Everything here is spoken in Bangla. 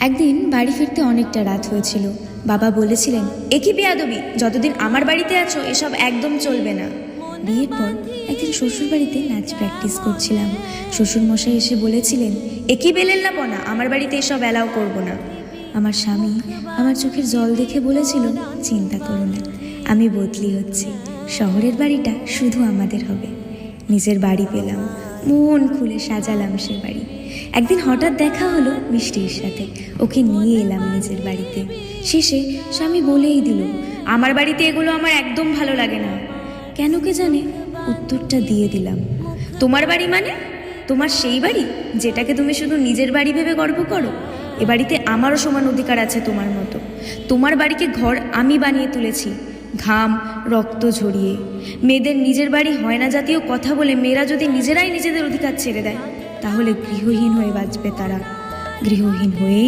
একদিন বাড়ি ফিরতে অনেকটা রাত হয়েছিল। বাবা বলেছিলেন, এ কি বেয়াদবি, যতদিন আমার বাড়িতে আছো এসব একদম চলবে না। বিয়ের পর একদিন শ্বশুর বাড়িতে নাচ প্র্যাকটিস করছিলাম। শ্বশুরমশাই এসে বলেছিলেন, এ কি বেলেল্লাপনা, আমার বাড়িতে এসব অ্যালাউ করবো না। আমার স্বামী আমার চোখের জল দেখে বলেছিল, চিন্তা করো না, আমি বদলি হচ্ছি, শহরের বাড়িটা শুধু আমাদের হবে। নিজের বাড়ি পেলাম, মন খুলে সাজালাম সে বাড়ি। একদিন হঠাৎ দেখা হলো মিষ্টির সাথে, ওকে নিয়ে এলাম নিজের বাড়িতে। শেষে স্বামী বলেই দিল, আমার বাড়িতে এগুলো আমার একদম ভালো লাগে না। কেন কে জানে উত্তরটা দিয়ে দিলাম, তোমার বাড়ি মানে তোমার সেই বাড়ি যেটাকে তুমি শুধু নিজের বাড়ি ভেবে গর্ব করো। এ বাড়িতে আমারও সমান অধিকার আছে তোমার মতো। তোমার বাড়িকে ঘর আমি বানিয়ে তুলেছি, ঘাম রক্ত ঝরিয়ে। মেয়েদের নিজের বাড়ি হয় না জাতীয় কথা বলে মেয়েরা যদি নিজেরাই নিজেদের অধিকার ছেড়ে দেয়, তাহলে গৃহহীন হয়ে বাঁচবে তারা, গৃহহীন হয়েই